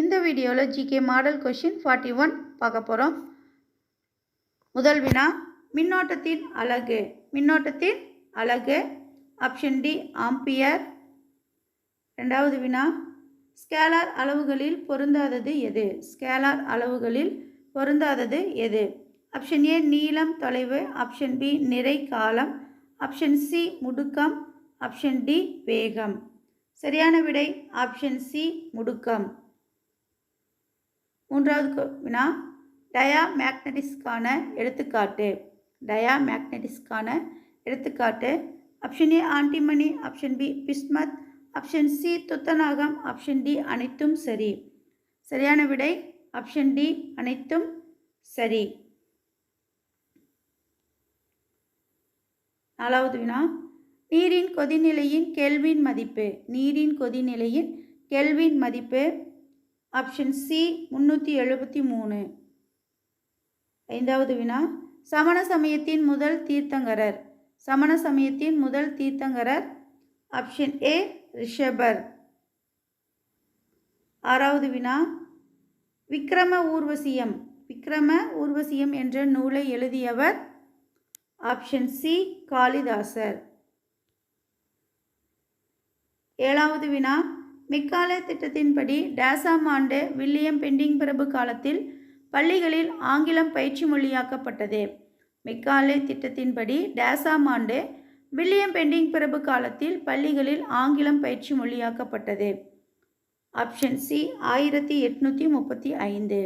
இந்த வீடியோவில் GK model question 41 பார்க்க போகிறோம். முதல் வினா, மின்னோட்டத்தின் அலகு ஆப்ஷன் டி ஆம்பியர். இரண்டாவது வினா, ஸ்கேலார் அளவுகளில் பொருந்தாதது எது? ஆப்ஷன் ஏ நீளம் தொலைவு, ஆப்ஷன் பி நிறை காலம், ஆப்ஷன் சி முடுக்கம், ஆப்ஷன் டி வேகம். சரியான விடை ஆப்ஷன் சி முடுக்கம். மூன்றாவது வினா, டயாமேக்னடிக்ஸுக்கான எடுத்துக்காட்டு. Option A antimony, option B bismuth, option C துத்தநாகம், ஆப்ஷன் டி அனைத்தும் சரி. சரியான விடை ஆப்ஷன் டி அனைத்தும் சரி. நாலாவது வினா, நீரின் கொதிநிலையின் கெல்வின் மதிப்பு ஆப்ஷன் சி 373. ஐந்தாவது வினா, சமண சமயத்தின் முதல் தீர்த்தங்கரர் ஆப்ஷன் ஏ ரிஷபர். ஆறாவது வினா, விக்ரம ஊர்வசியம் என்ற நூலை எழுதியவர் ஆப்ஷன் சி காளிதாசர். ஏழாவது வினா, மெக்காலே திட்டத்தின்படி டேசாம் ஆண்டு வில்லியம் பெண்டிங் பிரபு காலத்தில் பள்ளிகளில் ஆங்கிலம் பயிற்சி மொழியாக்கப்பட்டது. மெக்காலே திட்டத்தின்படி டேசாம் ஆண்டு வில்லியம் பெண்டிங் பிரபு காலத்தில் பள்ளிகளில் ஆங்கிலம் பயிற்சி மொழியாக்கப்பட்டது. Option C 1835.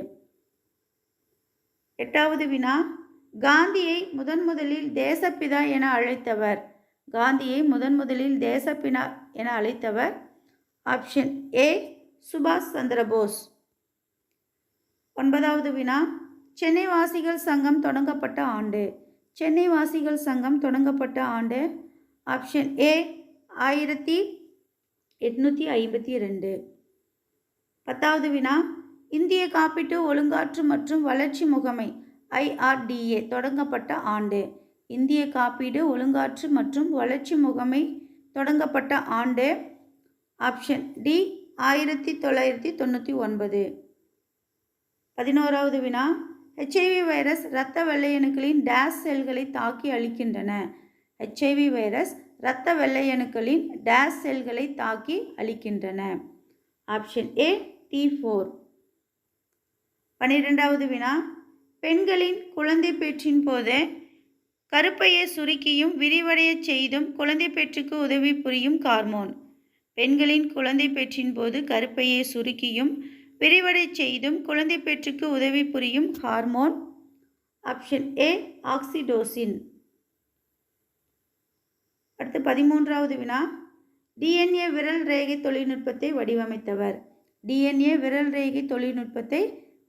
எட்டாவது வினா, காந்தியை முதன்முதலில் தேசப்பிதா என அழைத்தவர் ஆப்ஷன் ஏ சுபாஷ் சந்திரபோஸ். ஒன்பதாவது வினா, சென்னை வாசிகள் சங்கம் தொடங்கப்பட்ட ஆண்டு ஆப்ஷன் ஏ 1852. பத்தாவது வினா, இந்திய காப்பீட்டு ஒழுங்காற்று மற்றும் வளர்ச்சி முகமை IRDA தொடங்கப்பட்ட ஆண்டு. இந்திய காப்பீடு ஒழுங்காற்று மற்றும் வளர்ச்சி முகமை தொடங்கப்பட்ட ஆண்டு ஆப்ஷன் டி 1999. 11வது வினா, HIV வைரஸ் இரத்த வெள்ளையணுக்களின் டேஸ் செல்களை தாக்கி அழிக்கின்றன. Option A T4. 12வது வினா, பெண்களின் குழந்தை பேற்றின் போது கருப்பையை சுருக்கியும் விரிவடைய செய்தும் குழந்தை பேற்றுக்கு உதவி புரியும் ஹார்மோன். பெண்களின் குழந்தை பேற்றின் போது கருப்பையை சுருக்கியும் விரிவடை செய்தும் குழந்தை பேற்றுக்கு உதவி புரியும் ஹார்மோன் ஆப்ஷன் ஏ ஆக்சிடோசின். அடுத்து 13வது வினா, DNA விரல் ரேகை தொழில்நுட்பத்தை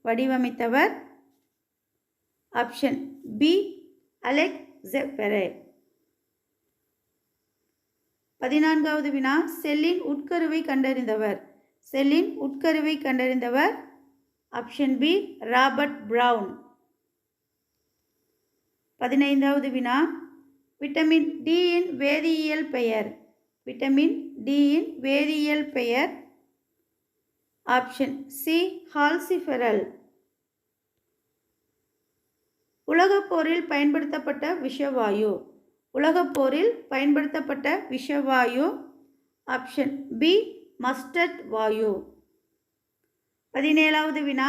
வடிவமைத்தவர் ஆப்ஷன் பி அலெக்ஸ் ஜெப்பரே. 14வது வினா, செல்லின் உட்கருவை கண்டறிந்தவர் ஆப்ஷன் பி ராபர்ட் பிரவுன். 15வது வினா, விட்டமின் டி இன் வேதியியல் பெயர் ஆப்ஷன் சி ஹால்சிஃபெரல். உலகப் போரில் பயன்படுத்தப்பட்ட விஷவாயு ஆப்ஷன் பி மஸ்டர்ட் வாயு. 17வது வினா,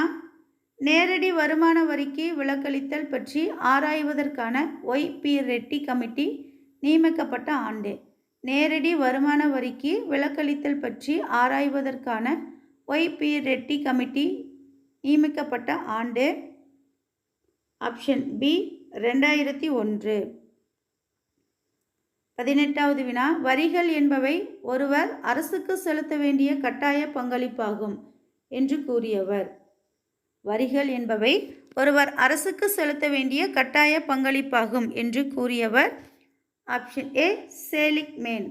நேரடி வருமான வரிக்கு விலக்களித்தல் பற்றி ஆராய்வதற்கான Y.P. ரெட்டி கமிட்டி நியமிக்கப்பட்ட ஆண்டு. நேரடி வருமான வரிக்கு விலக்களித்தல் பற்றி ஆராய்வதற்கான Y.P. ரெட்டி கமிட்டி நியமிக்கப்பட்ட ஆண்டு ஆப்ஷன் பி 2001. 18வது வினா, வரிகள் என்பவை ஒருவர் அரசுக்கு செலுத்த வேண்டிய கட்டாய பங்களிப்பாகும் என்று கூறியவர் ஆப்ஷன் ஏ சேலிக்மேன்.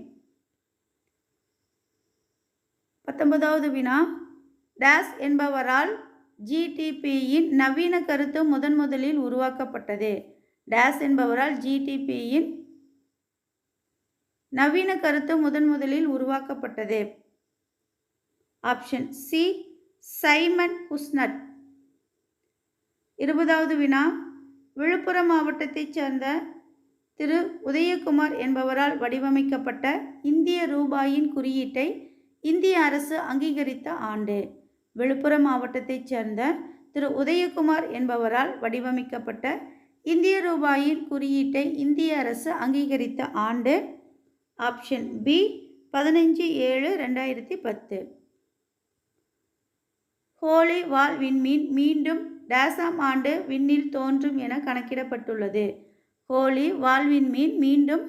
19வது வினா, டேஸ் என்பவரால் GTP-யின் நவீன கருத்து முதன்முதலில் உருவாக்கப்பட்டது. Option C Simon Kuznets. 20வது வினா, விழுப்புரம் மாவட்டத்தைச் சேர்ந்த திரு உதயகுமார் என்பவரால் வடிவமைக்கப்பட்ட இந்திய ரூபாயின் குறியீட்டை இந்திய அரசு அங்கீகரித்த ஆண்டு. விழுப்புரம் மாவட்டத்தைச் சேர்ந்த திரு உதயகுமார் என்பவரால் வடிவமைக்கப்பட்ட இந்திய ரூபாயின் குறியீட்டை இந்திய அரசு அங்கீகரித்த ஆண்டு. Option B 15/7/2010. ஹோலி வால் விண்மீன் மீண்டும் டேசாம் ஆண்டு விண்ணில் தோன்றும் என கணக்கிடப்பட்டுள்ளது. ஹோலி வால் விண்மீன் மீண்டும்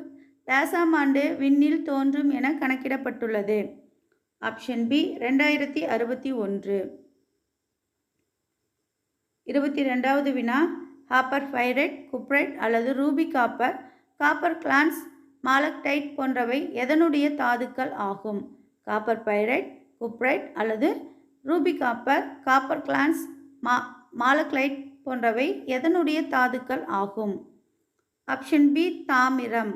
டேசாம் ஆண்டு விண்ணில் தோன்றும் என கணக்கிடப்பட்டுள்ளது. Option B 2061. 22வது வினா, காப்பர் பைரைட், குப்ரைட் அல்லது ரூபி காப்பர், காப்பர் கிளான்ஸ், மாலக்டைட் போன்றவை எதனுடைய தாதுக்கள் ஆகும்? காப்பர் பைரைட், குப்ரைட் அல்லது ரூபி காப்பர், காப்பர் கிளான்ஸ், மாலக்டைட் போன்றவை எதனுடைய தாதுக்கள் ஆகும்? ஆப்ஷன் பி தாமிரம்.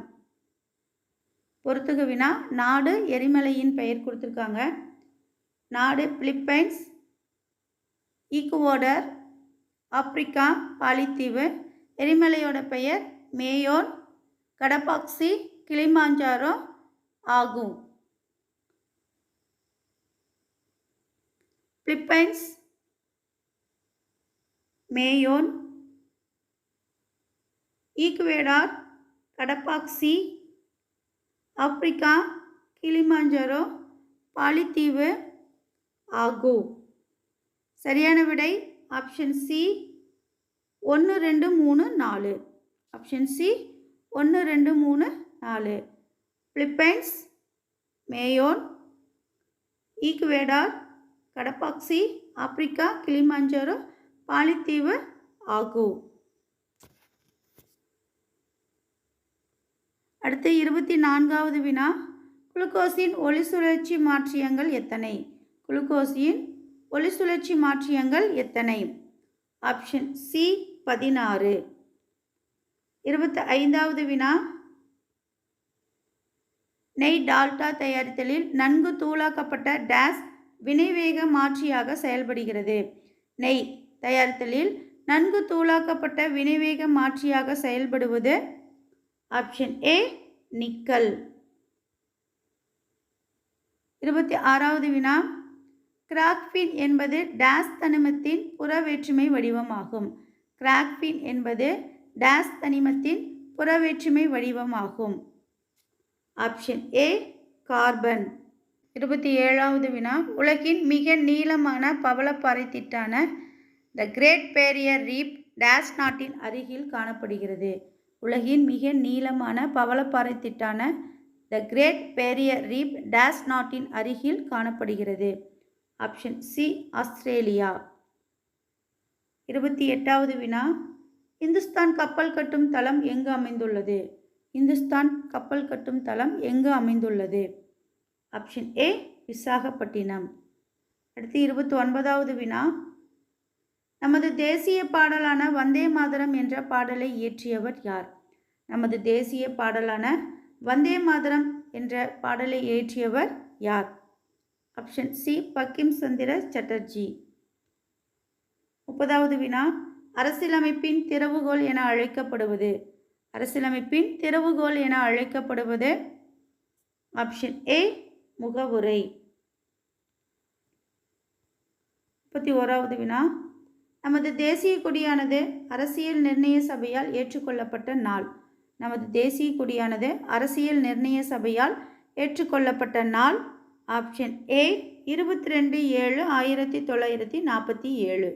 பொறுத்துக வினா, நாடு எரிமலையின் பெயர் கொடுத்துருக்காங்க. நாடு பிலிப்பைன்ஸ், ஈக்குவோடர், ஆப்பிரிக்கா, பாலித்தீவு. எரிமலையோட பெயர் மேயோன், கடபாக்சி, கிளிமாஞ்சாரோ ஆகும். Philippines, Mayon, Ecuador, Cotopaxi, Africa, Kilimanjaro, பாலித்தீவு ஆகு. சரியான விடை option C 1, 2, 3, 4. Option C 1, 2, 3, 4. Philippines, Mayon, Ecuador, Cotopaxi, Africa, Kilimanjaro, பாலித்தீவு ஆகு. அடுத்து 24வது வினா, குளுக்கோஸின் ஒளிசுழற்சி மாற்றியங்கள் எத்தனை? குளுக்கோஸின் ஒளிசுழற்சி மாற்றியங்கள் எத்தனை? Option C 16. 25வது வினா, நெய் டால்டா தயாரித்தலில் நன்கு தூளாக்கப்பட்ட டேஸ் வினைவேக மாற்றியாக செயல்படுகிறது. நெய் தயாரித்தலில் நன்கு தூளாக்கப்பட்ட வினைவேக மாற்றியாக செயல்படுவது. Option A nickel. 26வது வினா, கிராக்பின் என்பது டேஸ் தனிமத்தின் புற வேற்றுமை வடிவமாகும். கிராக்பின் என்பது டேஸ் தனிமத்தின் புற வேற்றுமை வடிவமாகும். Option A carbon. 27வது வினா, உலகின் மிக நீளமான பவளப்பாறை திட்டான த கிரேட் பேரியர் ரீப் டேஸ் நாட்டின் அருகில் காணப்படுகிறது. உலகின் மிக நீளமான பவளப்பாறை திட்டான த கிரேட் பேரியர் ரீப் டேஸ் நாட்டின் அருகில் காணப்படுகிறது. Option C Australia. 28வது வினா, இந்துஸ்தான் கப்பல் கட்டும் தளம் எங்கு அமைந்துள்ளது? இந்துஸ்தான் கப்பல் கட்டும் தளம் எங்கு அமைந்துள்ளது? Option A Visakhapatnam. அடுத்து 29வது வினா, நமது தேசிய பாடலான வந்தே மாதரம் என்ற பாடலை இயற்றியவர் யார்? நமது தேசிய பாடலான வந்தே மாதரம் என்ற பாடலை இயற்றியவர் யார்? ஆப்ஷன் சி பங்கிம் சந்திர சட்டர்ஜி. 30வது வினா, அரசியலமைப்பின் திறவுகோல் என அழைக்கப்படுவது. அரசியலமைப்பின் திறவுகோல் என அழைக்கப்படுவது. Option A முகவுரை. 31வது வினா, நமது தேசிய கொடியானது அரசியல் நிர்ணய சபையால் ஏற்றுக்கொள்ளப்பட்ட நாள். நமது தேசிய கொடியானது அரசியல் நிர்ணய சபையால் ஏற்றுக்கொள்ளப்பட்ட நாள். Option A 22/7/1947.